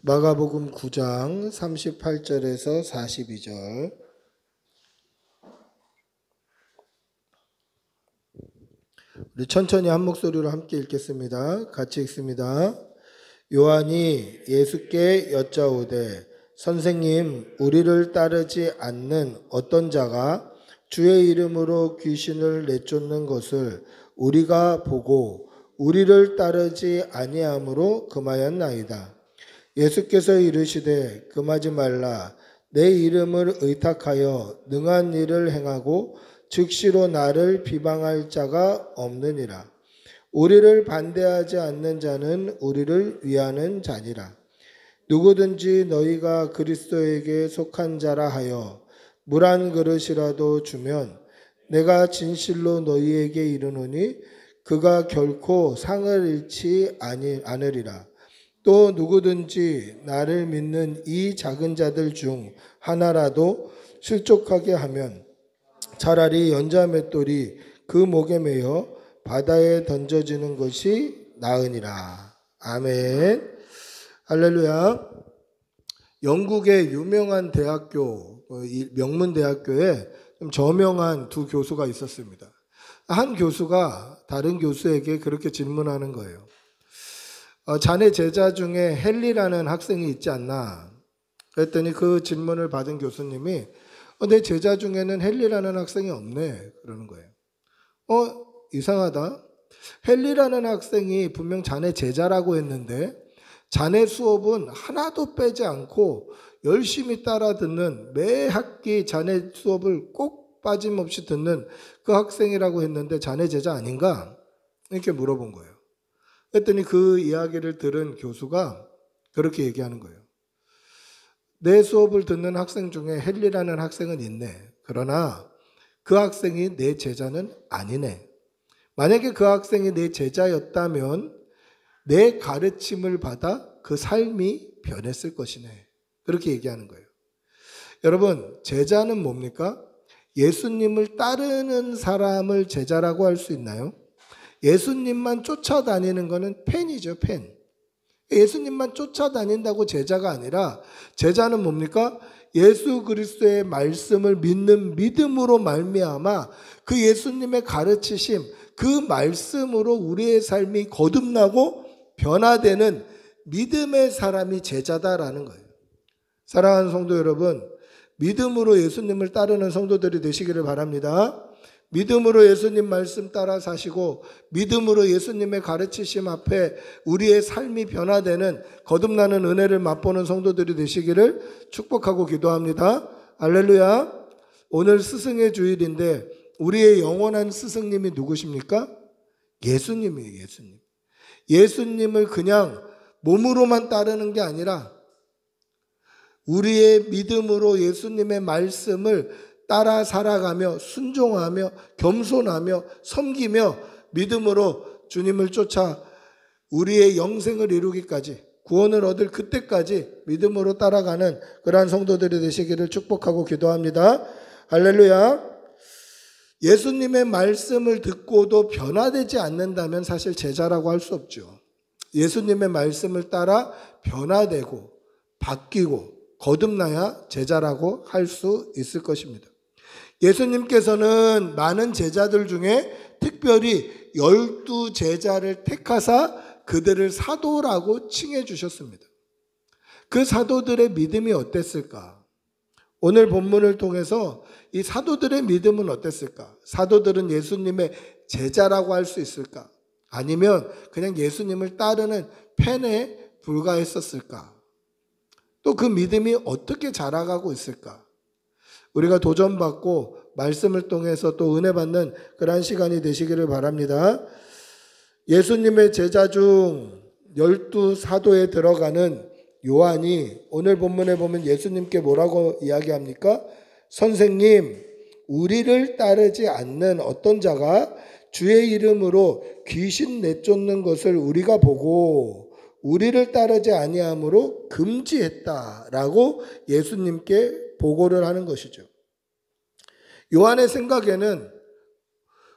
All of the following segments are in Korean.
마가복음 9장 38절에서 42절. 우리 천천히 한 목소리로 함께 읽겠습니다. 같이 읽습니다. 요한이 예수께 여짜오되 선생님, 우리를 따르지 않는 어떤 자가 주의 이름으로 귀신을 내쫓는 것을 우리가 보고 우리를 따르지 아니함으로 금하였나이다. 예수께서 이르시되 금하지 말라. 내 이름을 의탁하여 능한 일을 행하고 즉시로 나를 비방할 자가 없느니라. 우리를 반대하지 않는 자는 우리를 위하는 자니라. 누구든지 너희가 그리스도에게 속한 자라 하여 물 한 그릇이라도 주면 내가 진실로 너희에게 이르노니 그가 결코 상을 잃지 않으리라. 또 누구든지 나를 믿는 이 작은 자들 중 하나라도 실족하게 하면 차라리 연자 맷돌이 그 목에 매여 바다에 던져지는 것이 나으니라. 아멘. 할렐루야. 영국의 유명한 대학교, 명문 대학교에 좀 저명한 두 교수가 있었습니다. 한 교수가 다른 교수에게 그렇게 질문하는 거예요. 자네 제자 중에 헨리라는 학생이 있지 않나? 그랬더니 그 질문을 받은 교수님이 내 제자 중에는 헨리라는 학생이 없네. 그러는 거예요. 이상하다. 헨리라는 학생이 분명 자네 제자라고 했는데 자네 수업은 하나도 빼지 않고 열심히 따라 듣는, 매 학기 자네 수업을 꼭 빠짐없이 듣는 그 학생이라고 했는데 자네 제자 아닌가? 이렇게 물어본 거예요. 그랬더니 그 이야기를 들은 교수가 그렇게 얘기하는 거예요. 내 수업을 듣는 학생 중에 헨리라는 학생은 있네. 그러나 그 학생이 내 제자는 아니네. 만약에 그 학생이 내 제자였다면 내 가르침을 받아 그 삶이 변했을 것이네. 그렇게 얘기하는 거예요. 여러분, 제자는 뭡니까? 예수님을 따르는 사람을 제자라고 할 수 있나요? 예수님만 쫓아다니는 것은 팬이죠, 팬. 예수님만 쫓아다닌다고 제자가 아니라 제자는 뭡니까? 예수 그리스도의 말씀을 믿는 믿음으로 말미암아 그 예수님의 가르치심, 그 말씀으로 우리의 삶이 거듭나고 변화되는 믿음의 사람이 제자다라는 거예요. 사랑하는 성도 여러분, 믿음으로 예수님을 따르는 성도들이 되시기를 바랍니다. 믿음으로 예수님 말씀 따라 사시고 믿음으로 예수님의 가르치심 앞에 우리의 삶이 변화되는 거듭나는 은혜를 맛보는 성도들이 되시기를 축복하고 기도합니다. 할렐루야. 오늘 스승의 주일인데 우리의 영원한 스승님이 누구십니까? 예수님이에요. 예수님. 예수님을 그냥 몸으로만 따르는 게 아니라 우리의 믿음으로 예수님의 말씀을 따라 살아가며 순종하며 겸손하며 섬기며 믿음으로 주님을 쫓아 우리의 영생을 이루기까지, 구원을 얻을 그때까지 믿음으로 따라가는 그러한 성도들이 되시기를 축복하고 기도합니다. 할렐루야. 예수님의 말씀을 듣고도 변화되지 않는다면 사실 제자라고 할 수 없죠. 예수님의 말씀을 따라 변화되고 바뀌고 거듭나야 제자라고 할 수 있을 것입니다. 예수님께서는 많은 제자들 중에 특별히 12제자를 택하사 그들을 사도라고 칭해 주셨습니다. 그 사도들의 믿음이 어땠을까? 오늘 본문을 통해서 이 사도들의 믿음은 어땠을까? 사도들은 예수님의 제자라고 할 수 있을까? 아니면 그냥 예수님을 따르는 팬에 불과했었을까? 또 그 믿음이 어떻게 자라가고 있을까? 우리가 도전받고 말씀을 통해서 또 은혜 받는 그러한 시간이 되시기를 바랍니다. 예수님의 제자 중 12사도에 들어가는 요한이 오늘 본문에 보면 예수님께 뭐라고 이야기합니까? 선생님, 우리를 따르지 않는 어떤 자가 주의 이름으로 귀신 내쫓는 것을 우리가 보고 우리를 따르지 아니함으로 금지했다라고 예수님께 보고를 하는 것이죠. 요한의 생각에는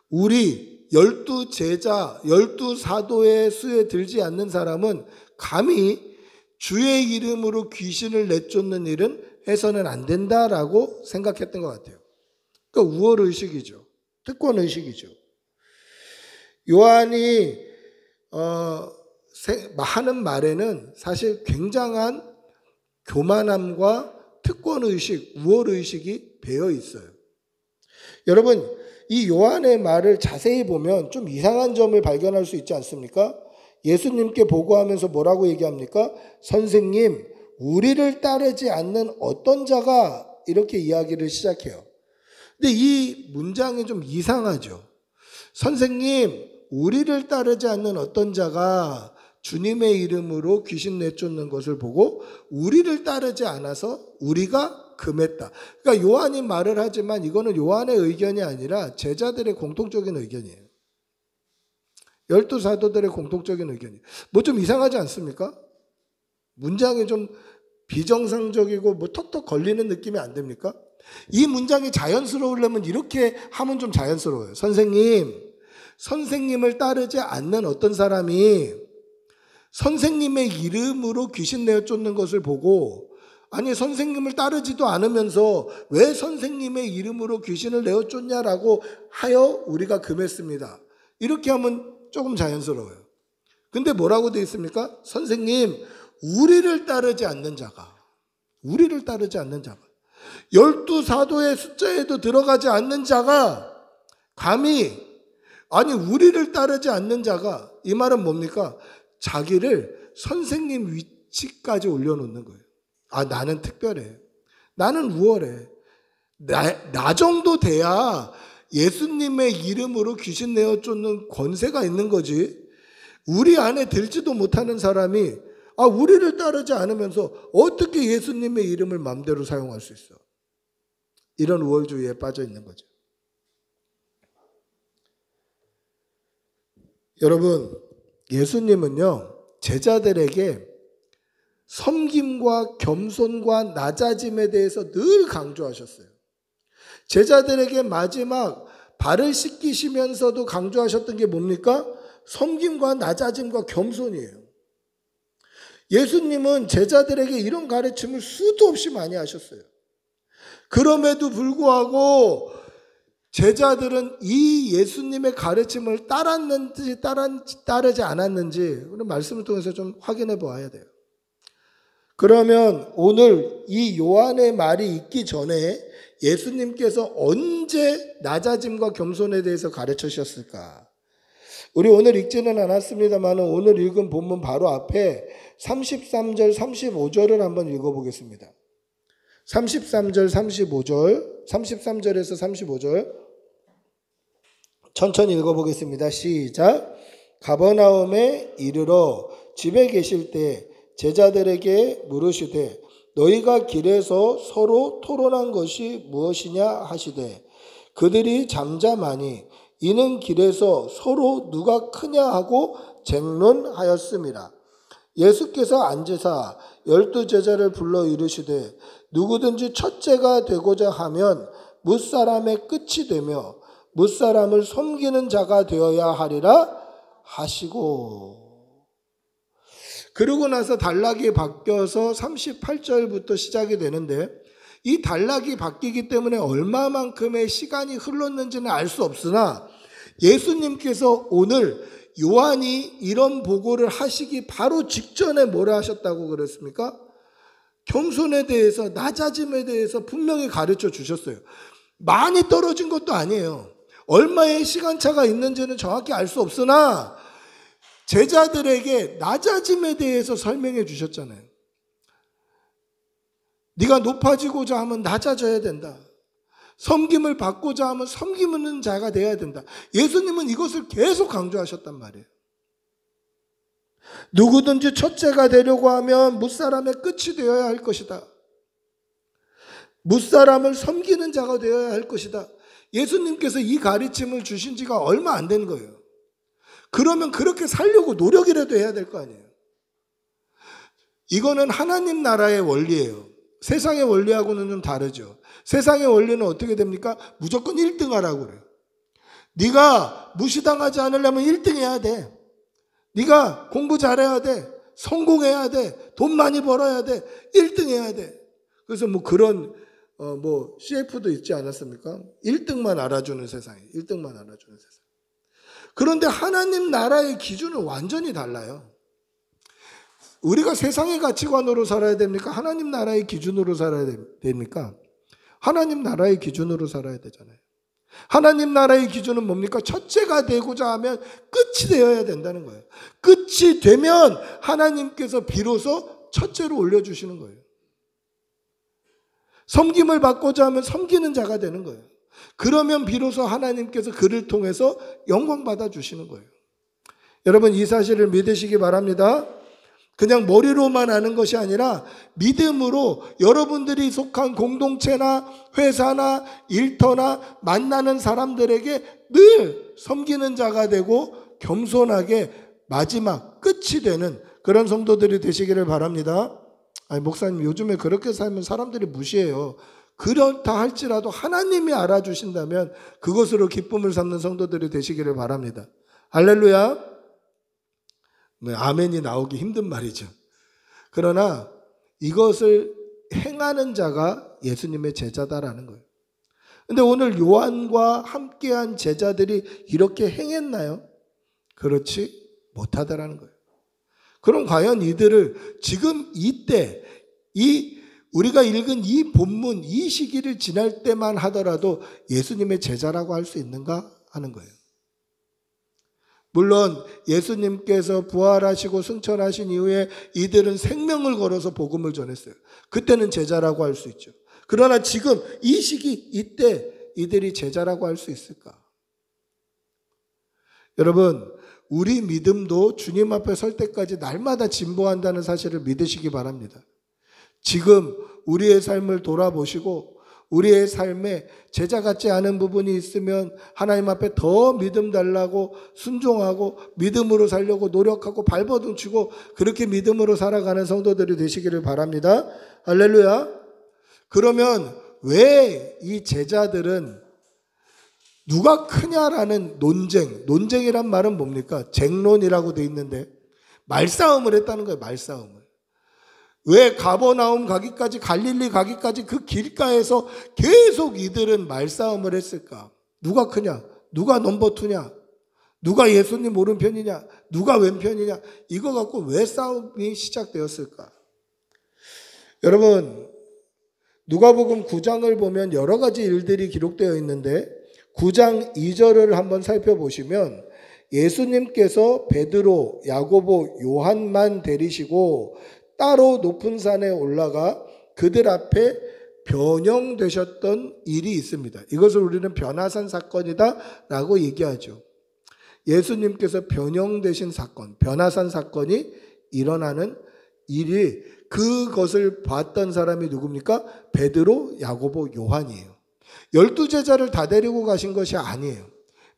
우리 12제자, 12사도의 수에 들지 않는 사람은 감히 주의 이름으로 귀신을 내쫓는 일은 해서는 안 된다라고 생각했던 것 같아요. 그러니까 우월의식이죠. 특권의식이죠. 요한이 하는 말에는 사실 굉장한 교만함과 특권의식, 우월의식이 배어 있어요. 여러분, 이 요한의 말을 자세히 보면 좀 이상한 점을 발견할 수 있지 않습니까? 예수님께 보고하면서 뭐라고 얘기합니까? 선생님, 우리를 따르지 않는 어떤 자가, 이렇게 이야기를 시작해요. 근데 이 문장이 좀 이상하죠. 선생님, 우리를 따르지 않는 어떤 자가 주님의 이름으로 귀신 내쫓는 것을 보고 우리를 따르지 않아서 우리가 금했다. 그러니까 요한이 말을 하지만 이거는 요한의 의견이 아니라 제자들의 공통적인 의견이에요. 12사도들의 공통적인 의견이에요. 뭐 좀 이상하지 않습니까? 문장이 좀 비정상적이고 뭐 턱턱 걸리는 느낌이 안 됩니까? 이 문장이 자연스러우려면 이렇게 하면 좀 자연스러워요. 선생님을 따르지 않는 어떤 사람이 선생님의 이름으로 귀신 내쫓는 것을 보고, 아니 선생님을 따르지도 않으면서 왜 선생님의 이름으로 귀신을 내쫓냐라고 하여 우리가 금했습니다. 이렇게 하면 조금 자연스러워요. 근데 뭐라고 되어 있습니까? 선생님, 우리를 따르지 않는 자가 12사도의 숫자에도 들어가지 않는 자가 감히, 아니 우리를 따르지 않는 자가, 이 말은 뭡니까? 자기를 선생님 위치까지 올려놓는 거예요. 아, 나는 특별해. 나는 우월해. 나 정도 돼야 예수님의 이름으로 귀신 내어 쫓는 권세가 있는 거지. 우리 안에 들지도 못하는 사람이 우리를 따르지 않으면서 어떻게 예수님의 이름을 마음대로 사용할 수 있어? 이런 우월주의에 빠져 있는 거죠. 여러분, 예수님은요, 제자들에게 섬김과 겸손과 낮아짐에 대해서 늘 강조하셨어요. 제자들에게 마지막 발을 씻기시면서도 강조하셨던 게 뭡니까? 섬김과 낮아짐과 겸손이에요. 예수님은 제자들에게 이런 가르침을 수도 없이 많이 하셨어요. 그럼에도 불구하고 제자들은 이 예수님의 가르침을 따랐는지 따르지 않았는지 그런 말씀을 통해서 좀 확인해 보아야 돼요. 그러면 오늘 이 요한의 말이 있기 전에 예수님께서 언제 낮아짐과 겸손에 대해서 가르치셨을까? 우리 오늘 읽지는 않았습니다만 오늘 읽은 본문 바로 앞에 33절, 35절을 한번 읽어보겠습니다. 33절, 35절, 33절에서 35절 천천히 읽어보겠습니다. 시작. 가버나움에 이르러 집에 계실 때 제자들에게 물으시되 너희가 길에서 서로 토론한 것이 무엇이냐 하시되 그들이 잠잠하니 이는 길에서 서로 누가 크냐 하고 쟁론하였습니다. 예수께서 앉으사 12제자를 불러 이르시되 누구든지 첫째가 되고자 하면 뭇사람의 끝이 되며 뭇사람을 섬기는 자가 되어야 하리라 하시고, 그러고 나서 단락이 바뀌어서 38절부터 시작이 되는데 이 단락이 바뀌기 때문에 얼마만큼의 시간이 흘렀는지는 알 수 없으나 예수님께서 오늘 요한이 이런 보고를 하시기 바로 직전에 뭐라 하셨다고 그랬습니까? 겸손에 대해서, 낮아짐에 대해서 분명히 가르쳐 주셨어요. 많이 떨어진 것도 아니에요. 얼마의 시간차가 있는지는 정확히 알 수 없으나 제자들에게 낮아짐에 대해서 설명해 주셨잖아요. 네가 높아지고자 하면 낮아져야 된다. 섬김을 받고자 하면 섬기는 자가 되어야 된다. 예수님은 이것을 계속 강조하셨단 말이에요. 누구든지 첫째가 되려고 하면 뭇사람의 끝이 되어야 할 것이다. 뭇사람을 섬기는 자가 되어야 할 것이다. 예수님께서 이 가르침을 주신 지가 얼마 안 된 거예요. 그러면 그렇게 살려고 노력이라도 해야 될 거 아니에요. 이거는 하나님 나라의 원리예요. 세상의 원리하고는 좀 다르죠. 세상의 원리는 어떻게 됩니까? 무조건 1등 하라고 그래요. 네가 무시당하지 않으려면 1등 해야 돼. 네가 공부 잘해야 돼. 성공해야 돼. 돈 많이 벌어야 돼. 1등 해야 돼. 그래서 뭐 그런 CF도 있지 않았습니까? 1등만 알아주는 세상에. 1등만 알아주는 세상. 그런데 하나님 나라의 기준은 완전히 달라요. 우리가 세상의 가치관으로 살아야 됩니까? 하나님 나라의 기준으로 살아야 됩니까? 하나님 나라의 기준으로 살아야 되잖아요. 하나님 나라의 기준은 뭡니까? 첫째가 되고자 하면 끝이 되어야 된다는 거예요. 끝이 되면 하나님께서 비로소 첫째로 올려주시는 거예요. 섬김을 받고자 하면 섬기는 자가 되는 거예요. 그러면 비로소 하나님께서 그를 통해서 영광 받아주시는 거예요. 여러분, 이 사실을 믿으시기 바랍니다. 그냥 머리로만 아는 것이 아니라 믿음으로 여러분들이 속한 공동체나 회사나 일터나 만나는 사람들에게 늘 섬기는 자가 되고 겸손하게 마지막 끝이 되는 그런 성도들이 되시기를 바랍니다. 아니, 목사님 요즘에 그렇게 살면 사람들이 무시해요. 그렇다 할지라도 하나님이 알아주신다면 그것으로 기쁨을 삼는 성도들이 되시기를 바랍니다. 할렐루야. 아멘이 나오기 힘든 말이죠. 그러나 이것을 행하는 자가 예수님의 제자다라는 거예요. 근데 오늘 요한과 함께한 제자들이 이렇게 행했나요? 그렇지 못하다라는 거예요. 그럼 과연 이들을 지금 이때 우리가 읽은 이 본문 이 시기를 지날 때만 하더라도 예수님의 제자라고 할 수 있는가 하는 거예요. 물론 예수님께서 부활하시고 승천하신 이후에 이들은 생명을 걸어서 복음을 전했어요. 그때는 제자라고 할 수 있죠. 그러나 지금 이 시기 이때 이들이 제자라고 할 수 있을까? 여러분, 우리 믿음도 주님 앞에 설 때까지 날마다 진보한다는 사실을 믿으시기 바랍니다. 지금 우리의 삶을 돌아보시고 우리의 삶에 제자 같지 않은 부분이 있으면 하나님 앞에 더 믿음 달라고 순종하고 믿음으로 살려고 노력하고 발버둥치고 그렇게 믿음으로 살아가는 성도들이 되시기를 바랍니다. 할렐루야. 그러면 왜 이 제자들은 누가 크냐라는 논쟁이란 말은 뭡니까? 쟁론이라고 돼 있는데 말싸움을 했다는 거예요. 말싸움을. 왜 가버나움 가기까지 갈릴리 가기까지 그 길가에서 계속 이들은 말싸움을 했을까? 누가 크냐? 누가 넘버 투냐? 누가 예수님 오른편이냐? 누가 왼편이냐? 이거 갖고 왜 싸움이 시작되었을까? 여러분, 누가복음 9장을 보면 여러 가지 일들이 기록되어 있는데 9장 2절을 한번 살펴보시면 예수님께서 베드로, 야고보, 요한만 데리시고 따로 높은 산에 올라가 그들 앞에 변형되셨던 일이 있습니다. 이것을 우리는 변화산 사건이다라고 얘기하죠. 예수님께서 변형되신 사건, 변화산 사건이 일어나는 일이 그것을 봤던 사람이 누굽니까? 베드로, 야고보, 요한이에요. 12제자를 다 데리고 가신 것이 아니에요.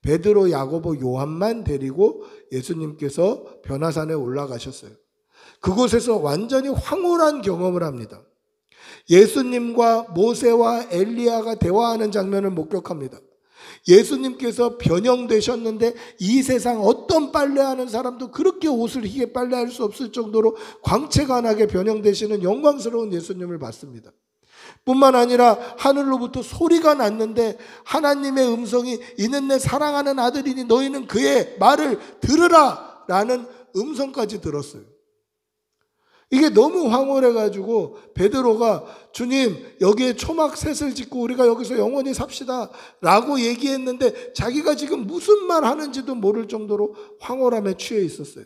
베드로, 야고보, 요한만 데리고 예수님께서 변화산에 올라가셨어요. 그곳에서 완전히 황홀한 경험을 합니다. 예수님과 모세와 엘리야가 대화하는 장면을 목격합니다. 예수님께서 변형되셨는데 이 세상 어떤 빨래하는 사람도 그렇게 옷을 희게 빨래할 수 없을 정도로 광채간하게 변형되시는 영광스러운 예수님을 봤습니다. 뿐만 아니라 하늘로부터 소리가 났는데 하나님의 음성이 이는 내 사랑하는 아들이니 너희는 그의 말을 들으라 라는 음성까지 들었어요. 이게 너무 황홀해가지고 베드로가 주님 여기에 초막셋을 짓고 우리가 여기서 영원히 삽시다 라고 얘기했는데 자기가 지금 무슨 말 하는지도 모를 정도로 황홀함에 취해 있었어요.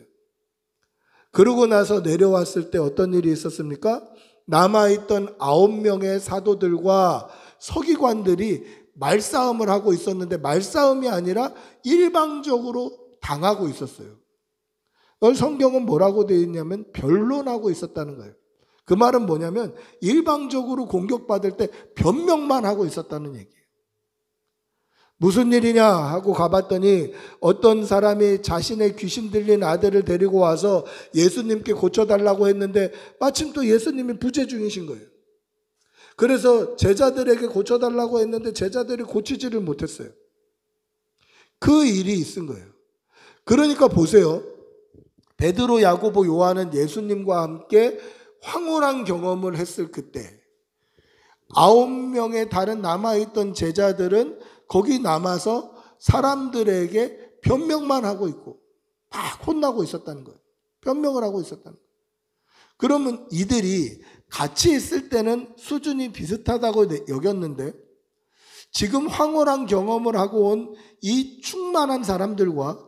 그러고 나서 내려왔을 때 어떤 일이 있었습니까? 남아있던 9명의 사도들과 서기관들이 말싸움을 하고 있었는데 말싸움이 아니라 일방적으로 당하고 있었어요. 성경은 뭐라고 되어 있냐면 변론하고 있었다는 거예요. 그 말은 뭐냐면 일방적으로 공격받을 때 변명만 하고 있었다는 얘기예요. 무슨 일이냐 하고 가봤더니 어떤 사람이 자신의 귀신 들린 아들을 데리고 와서 예수님께 고쳐달라고 했는데 마침 또 예수님이 부재 중이신 거예요. 그래서 제자들에게 고쳐달라고 했는데 제자들이 고치지를 못했어요. 그 일이 있은 거예요. 그러니까 보세요. 베드로, 야고보, 요한은 예수님과 함께 황홀한 경험을 했을 그때 9명의 다른 남아있던 제자들은 거기 남아서 사람들에게 변명만 하고 있고 막 혼나고 있었다는 거예요. 변명을 하고 있었다는 거예요. 그러면 이들이 같이 있을 때는 수준이 비슷하다고 여겼는데 지금 황홀한 경험을 하고 온 이 충만한 사람들과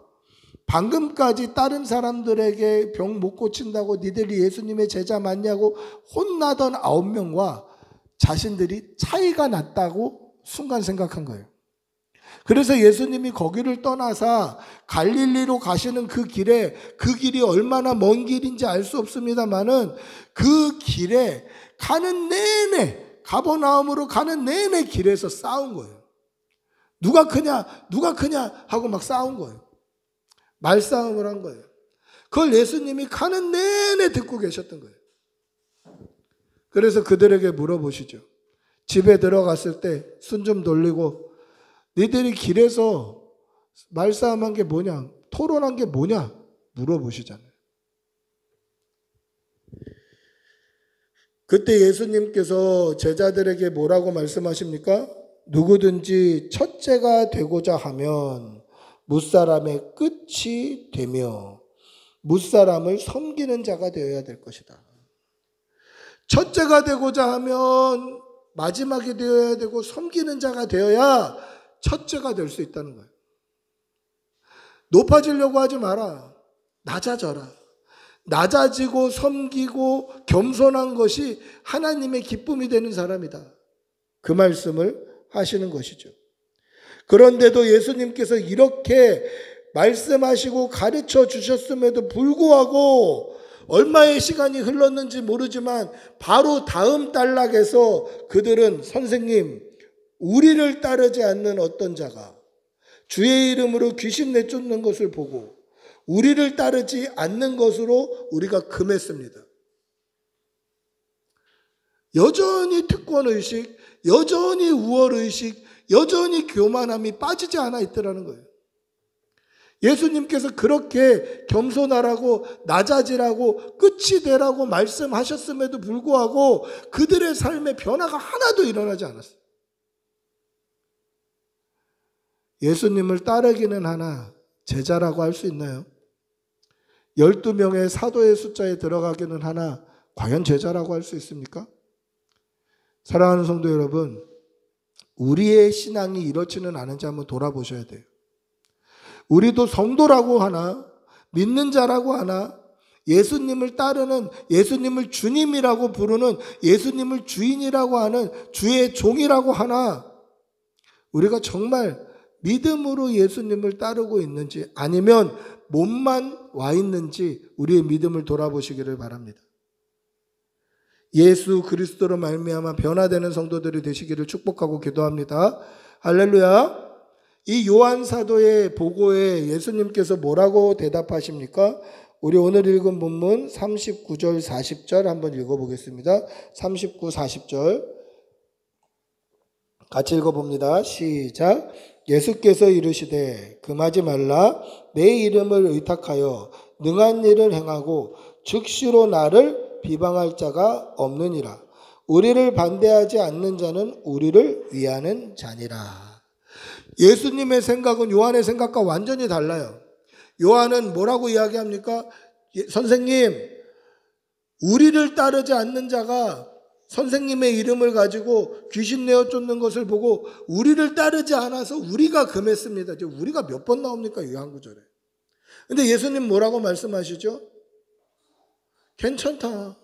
방금까지 다른 사람들에게 병 못 고친다고 니들이 예수님의 제자 맞냐고 혼나던 9명과 자신들이 차이가 났다고 순간 생각한 거예요. 그래서 예수님이 거기를 떠나서 갈릴리로 가시는 그 길에, 그 길이 얼마나 먼 길인지 알 수 없습니다만은 그 길에 가는 내내, 가버나움으로 가는 내내 길에서 싸운 거예요. 누가 크냐 하고 막 싸운 거예요. 말싸움을 한 거예요. 그걸 예수님이 가는 내내 듣고 계셨던 거예요. 그래서 그들에게 물어보시죠. 집에 들어갔을 때 순 좀 돌리고 너희들이 길에서 말싸움한 게 뭐냐, 토론한 게 뭐냐 물어보시잖아요. 그때 예수님께서 제자들에게 뭐라고 말씀하십니까? 누구든지 첫째가 되고자 하면 무사람의 끝이 되며 무사람을 섬기는 자가 되어야 될 것이다. 첫째가 되고자 하면 마지막이 되어야 되고 섬기는 자가 되어야 첫째가 될 수 있다는 거예요. 높아지려고 하지 마라. 낮아져라. 낮아지고 섬기고 겸손한 것이 하나님의 기쁨이 되는 사람이다. 그 말씀을 하시는 것이죠. 그런데도 예수님께서 이렇게 말씀하시고 가르쳐 주셨음에도 불구하고 얼마의 시간이 흘렀는지 모르지만 바로 다음 단락에서 그들은 선생님, 우리를 따르지 않는 어떤 자가 주의 이름으로 귀신 내쫓는 것을 보고 우리를 따르지 않는 것으로 우리가 금했습니다. 여전히 특권의식, 여전히 우월의식, 여전히 교만함이 빠지지 않아 있더라는 거예요. 예수님께서 그렇게 겸손하라고 낮아지라고 끝이 되라고 말씀하셨음에도 불구하고 그들의 삶에 변화가 하나도 일어나지 않았어요. 예수님을 따르기는 하나 제자라고 할 수 있나요? 12명의 사도의 숫자에 들어가기는 하나 과연 제자라고 할 수 있습니까? 사랑하는 성도 여러분, 우리의 신앙이 이렇지는 않은지 한번 돌아보셔야 돼요. 우리도 성도라고 하나, 믿는 자라고 하나, 예수님을 따르는, 예수님을 주님이라고 부르는, 예수님을 주인이라고 하는 주의 종이라고 하나, 우리가 정말 믿음으로 예수님을 따르고 있는지 아니면 몸만 와 있는지 우리의 믿음을 돌아보시기를 바랍니다. 예수 그리스도로 말미암아 변화되는 성도들이 되시기를 축복하고 기도합니다. 할렐루야. 이 요한 사도의 보고에 예수님께서 뭐라고 대답하십니까? 우리 오늘 읽은 본문 39절 40절 한번 읽어보겠습니다. 39, 40절 같이 읽어봅니다. 시작. 예수께서 이르시되 금하지 말라. 내 이름을 의탁하여 능한 일을 행하고 즉시로 나를 비방할 자가 없느니라. 우리를 반대하지 않는 자는 우리를 위하는 자니라. 예수님의 생각은 요한의 생각과 완전히 달라요. 요한은 뭐라고 이야기합니까? 선생님, 우리를 따르지 않는 자가 선생님의 이름을 가지고 귀신 내어 쫓는 것을 보고 우리를 따르지 않아서 우리가 금했습니다. 우리가 몇 번 나옵니까? 이 한 구절에. 근데 예수님 뭐라고 말씀하시죠? 괜찮다.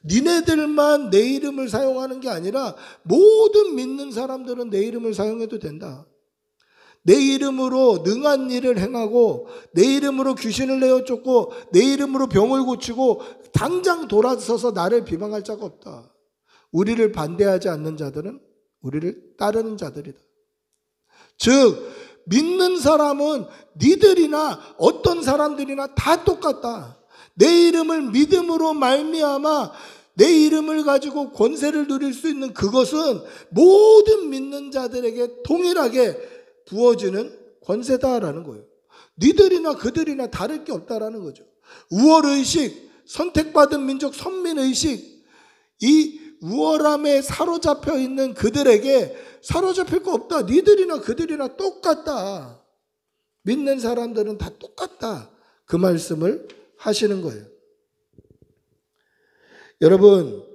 니네들만 내 이름을 사용하는 게 아니라 모든 믿는 사람들은 내 이름을 사용해도 된다. 내 이름으로 능한 일을 행하고 내 이름으로 귀신을 내어 쫓고 내 이름으로 병을 고치고 당장 돌아서서 나를 비방할 자가 없다. 우리를 반대하지 않는 자들은 우리를 따르는 자들이다. 즉 믿는 사람은 니들이나 어떤 사람들이나 다 똑같다. 내 이름을 믿음으로 말미암아 내 이름을 가지고 권세를 누릴 수 있는 그것은 모든 믿는 자들에게 동일하게 부어지는 권세다라는 거예요. 니들이나 그들이나 다를 게 없다라는 거죠. 우월의식, 선택받은 민족, 선민의식, 이 우월함에 사로잡혀 있는 그들에게 사로잡힐 거 없다. 니들이나 그들이나 똑같다. 믿는 사람들은 다 똑같다. 그 말씀을 하시는 거예요. 여러분,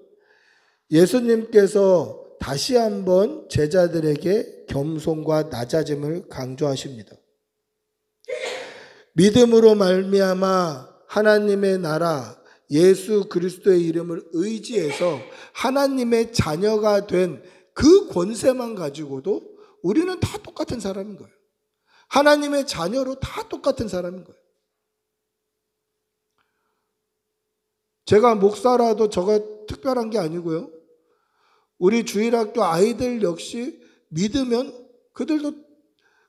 예수님께서 다시 한번 제자들에게 겸손과 낮아짐을 강조하십니다. 믿음으로 말미암아 하나님의 나라 예수 그리스도의 이름을 의지해서 하나님의 자녀가 된 그 권세만 가지고도 우리는 다 똑같은 사람인 거예요. 하나님의 자녀로 다 똑같은 사람인 거예요. 제가 목사라도 저가 특별한 게 아니고요. 우리 주일학교 아이들 역시 믿으면 그들도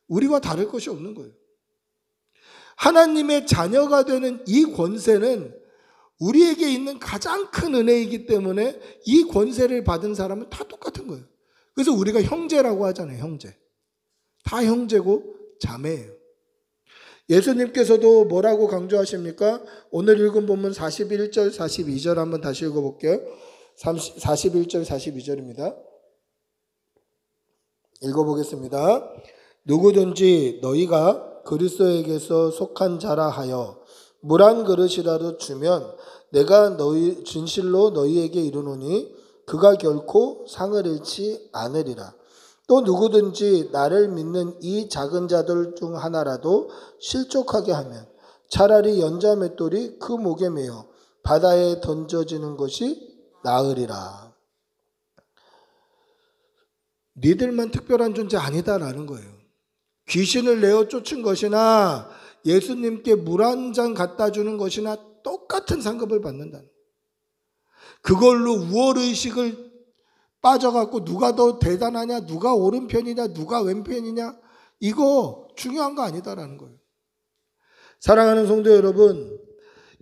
우리와 다를 것이 없는 거예요. 하나님의 자녀가 되는 이 권세는 우리에게 있는 가장 큰 은혜이기 때문에 이 권세를 받은 사람은 다 똑같은 거예요. 그래서 우리가 형제라고 하잖아요. 형제. 다 형제고 자매예요. 예수님께서도 뭐라고 강조하십니까? 오늘 읽은 본문 41절 42절 한번 다시 읽어볼게요. 41절 42절입니다. 읽어보겠습니다. 누구든지 너희가 그리스도에게서 속한 자라 하여 물 한 그릇이라도 주면 내가 진실로 너희에게 이르노니 그가 결코 상을 잃지 않으리라. 또 누구든지 나를 믿는 이 작은 자들 중 하나라도 실족하게 하면 차라리 연자 맷돌이 그 목에 매어 바다에 던져지는 것이 나으리라. 니들만 특별한 존재 아니다라는 거예요. 귀신을 내어 쫓은 것이나 예수님께 물 한 잔 갖다 주는 것이나 똑같은 상급을 받는다는 거예요. 그걸로 우월의식을 빠져갖고 누가 더 대단하냐, 누가 오른편이냐, 누가 왼편이냐, 이거 중요한 거 아니다라는 거예요. 사랑하는 성도 여러분,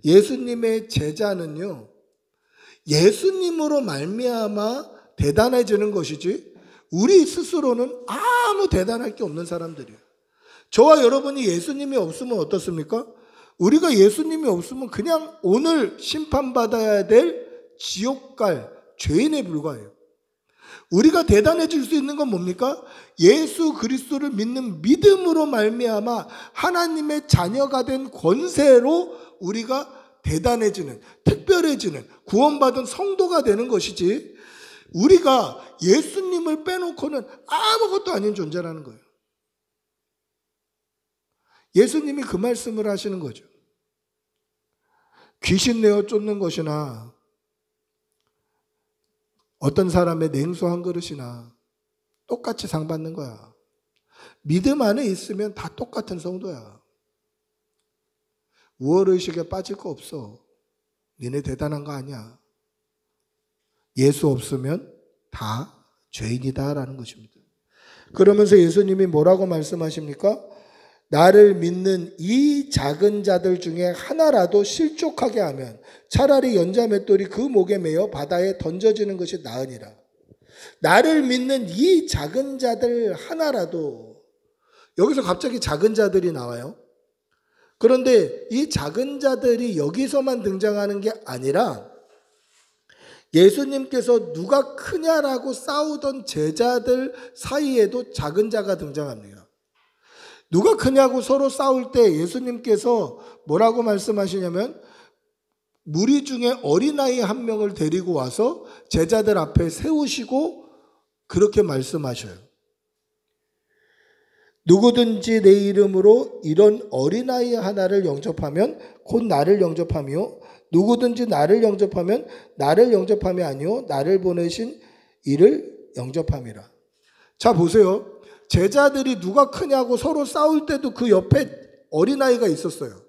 예수님의 제자는요, 예수님으로 말미암아 대단해지는 것이지 우리 스스로는 아무 대단할 게 없는 사람들이에요. 저와 여러분이 예수님이 없으면 어떻습니까? 우리가 예수님이 없으면 그냥 오늘 심판받아야 될 지옥 갈 죄인에 불과해요. 우리가 대단해질 수 있는 건 뭡니까? 예수 그리스도를 믿는 믿음으로 말미암아 하나님의 자녀가 된 권세로 우리가 대단해지는, 특별해지는, 구원받은 성도가 되는 것이지 우리가 예수님을 빼놓고는 아무것도 아닌 존재라는 거예요. 예수님이 그 말씀을 하시는 거죠. 귀신 내어 쫓는 것이나 어떤 사람의 냉수 한 그릇이나 똑같이 상 받는 거야. 믿음 안에 있으면 다 똑같은 성도야. 우월의식에 빠질 거 없어. 니네 대단한 거 아니야. 예수 없으면 다 죄인이다라는 것입니다. 그러면서 예수님이 뭐라고 말씀하십니까? 나를 믿는 이 작은 자들 중에 하나라도 실족하게 하면 차라리 연자 맷돌이 그 목에 매어 바다에 던져지는 것이 나으니라. 나를 믿는 이 작은 자들 하나라도, 여기서 갑자기 작은 자들이 나와요. 그런데 이 작은 자들이 여기서만 등장하는 게 아니라 예수님께서 누가 크냐라고 싸우던 제자들 사이에도 작은 자가 등장합니다. 누가 크냐고 서로 싸울 때 예수님께서 뭐라고 말씀하시냐면 무리 중에 어린아이 한 명을 데리고 와서 제자들 앞에 세우시고 그렇게 말씀하셔요. 누구든지 내 이름으로 이런 어린아이 하나를 영접하면 곧 나를 영접하며 누구든지 나를 영접하면 나를 영접함이 아니요 나를 보내신 이를 영접함이라. 자 보세요. 제자들이 누가 크냐고 서로 싸울 때도 그 옆에 어린아이가 있었어요.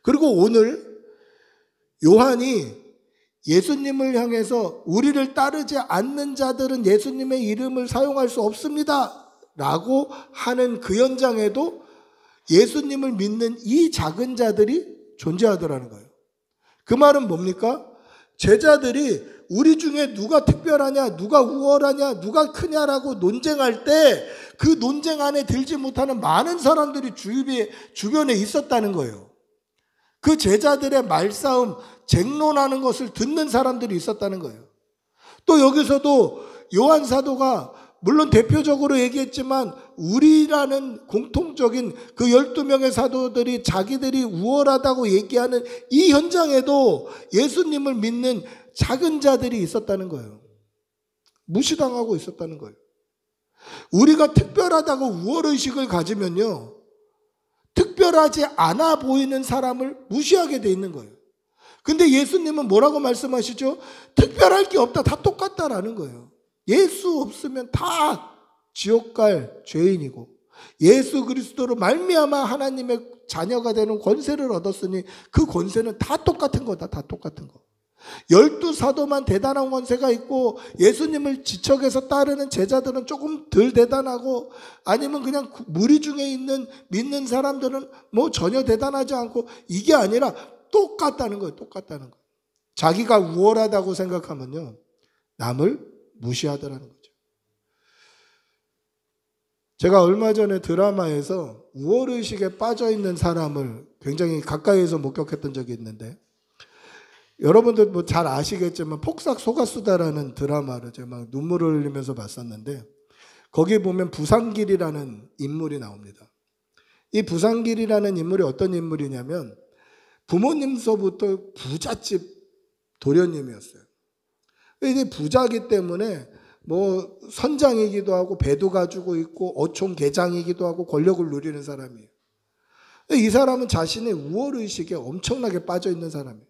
그리고 오늘 요한이 예수님을 향해서 우리를 따르지 않는 자들은 예수님의 이름을 사용할 수 없습니다 라고 하는 그 현장에도 예수님을 믿는 이 작은 자들이 존재하더라는 거예요. 그 말은 뭡니까? 제자들이 우리 중에 누가 특별하냐, 누가 우월하냐, 누가 크냐라고 논쟁할 때 그 논쟁 안에 들지 못하는 많은 사람들이 주변에 있었다는 거예요. 그 제자들의 말싸움, 쟁론하는 것을 듣는 사람들이 있었다는 거예요. 또 여기서도 요한 사도가 물론 대표적으로 얘기했지만 우리라는 공통적인 그 12명의 사도들이 자기들이 우월하다고 얘기하는 이 현장에도 예수님을 믿는 작은 자들이 있었다는 거예요. 무시당하고 있었다는 거예요. 우리가 특별하다고 우월의식을 가지면요, 특별하지 않아 보이는 사람을 무시하게 돼 있는 거예요. 근데 예수님은 뭐라고 말씀하시죠? 특별할 게 없다, 다 똑같다라는 거예요. 예수 없으면 다 지옥 갈 죄인이고 예수 그리스도로 말미암아 하나님의 자녀가 되는 권세를 얻었으니 그 권세는 다 똑같은 거다. 다 똑같은 거. 12사도만 대단한 권세가 있고 예수님을 지척해서 따르는 제자들은 조금 덜 대단하고 아니면 그냥 무리 중에 있는 믿는 사람들은 뭐 전혀 대단하지 않고 이게 아니라 똑같다는 거예요. 똑같다는 거예요. 자기가 우월하다고 생각하면요, 남을 무시하더라는 거죠. 제가 얼마 전에 드라마에서 우월의식에 빠져있는 사람을 굉장히 가까이에서 목격했던 적이 있는데, 여러분들 뭐 잘 아시겠지만 폭삭 속았수다라는 드라마를 제가 막 눈물을 흘리면서 봤었는데, 거기 보면 부상길이라는 인물이 나옵니다. 이 부상길이라는 인물이 어떤 인물이냐면 부모님서부터 부잣집 도련님이었어요. 이제 부자기 때문에 뭐 선장이기도 하고 배도 가지고 있고 어촌계장이기도 하고 권력을 누리는 사람이에요. 이 사람은 자신의 우월의식에 엄청나게 빠져있는 사람이에요.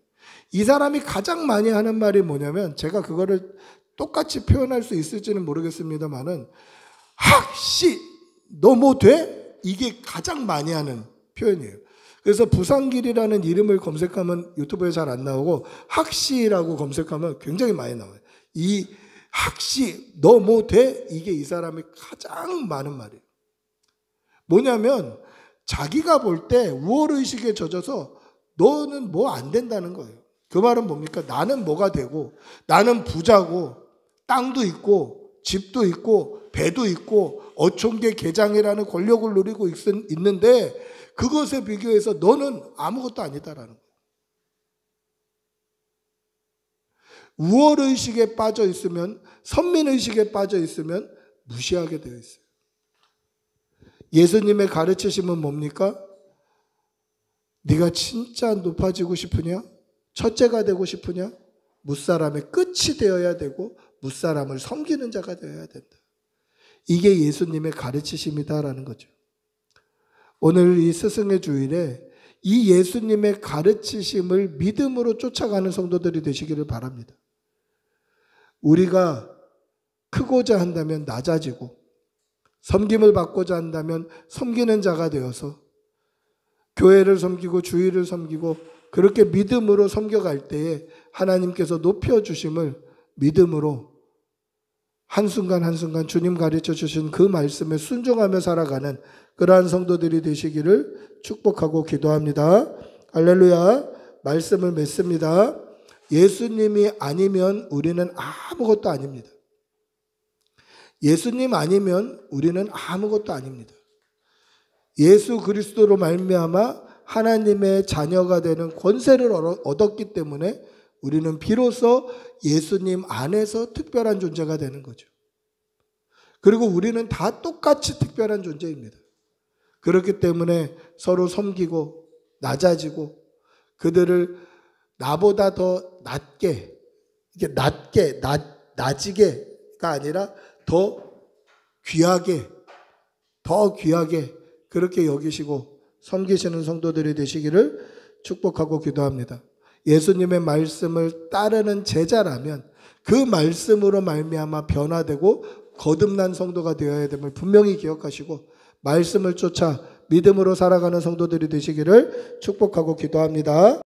이 사람이 가장 많이 하는 말이 뭐냐면, 제가 그거를 똑같이 표현할 수 있을지는 모르겠습니다만은, 학시 너 뭐 돼? 이게 가장 많이 하는 표현이에요. 그래서 부상길이라는 이름을 검색하면 유튜브에 잘 안 나오고 학시라고 검색하면 굉장히 많이 나와요. 이 학시 너 뭐 돼? 이게 이 사람이 가장 많은 말이에요. 뭐냐면 자기가 볼 때 우월의식에 젖어서 너는 뭐 안 된다는 거예요. 그 말은 뭡니까? 나는 뭐가 되고, 나는 부자고 땅도 있고 집도 있고 배도 있고 어촌계 계장이라는 권력을 누리고 있는데 그것에 비교해서 너는 아무것도 아니다라는 거예요. 우월의식에 빠져 있으면, 선민의식에 빠져 있으면 무시하게 되어 있어요. 예수님의 가르치심은 뭡니까? 네가 진짜 높아지고 싶으냐? 첫째가 되고 싶으냐? 무사람의 끝이 되어야 되고 무사람을 섬기는 자가 되어야 된다. 이게 예수님의 가르치심이다라는 거죠. 오늘 이 스승의 주일에 이 예수님의 가르치심을 믿음으로 쫓아가는 성도들이 되시기를 바랍니다. 우리가 크고자 한다면 낮아지고 섬김을 받고자 한다면 섬기는 자가 되어서 교회를 섬기고 주일을 섬기고 그렇게 믿음으로 섬겨갈 때에 하나님께서 높여주심을 믿음으로 한순간 한순간 주님 가르쳐 주신 그 말씀에 순종하며 살아가는 그러한 성도들이 되시기를 축복하고 기도합니다. 할렐루야. 말씀을 맺습니다. 예수님이 아니면 우리는 아무것도 아닙니다. 예수님 아니면 우리는 아무것도 아닙니다. 예수 그리스도로 말미암아 하나님의 자녀가 되는 권세를 얻었기 때문에 우리는 비로소 예수님 안에서 특별한 존재가 되는 거죠. 그리고 우리는 다 똑같이 특별한 존재입니다. 그렇기 때문에 서로 섬기고 낮아지고 그들을 나보다 더 낮게, 이게 낮이게가 아니라 더 귀하게 그렇게 여기시고 섬기시는 성도들이 되시기를 축복하고 기도합니다. 예수님의 말씀을 따르는 제자라면 그 말씀으로 말미암아 변화되고 거듭난 성도가 되어야 됨을 분명히 기억하시고 말씀을 쫓아 믿음으로 살아가는 성도들이 되시기를 축복하고 기도합니다.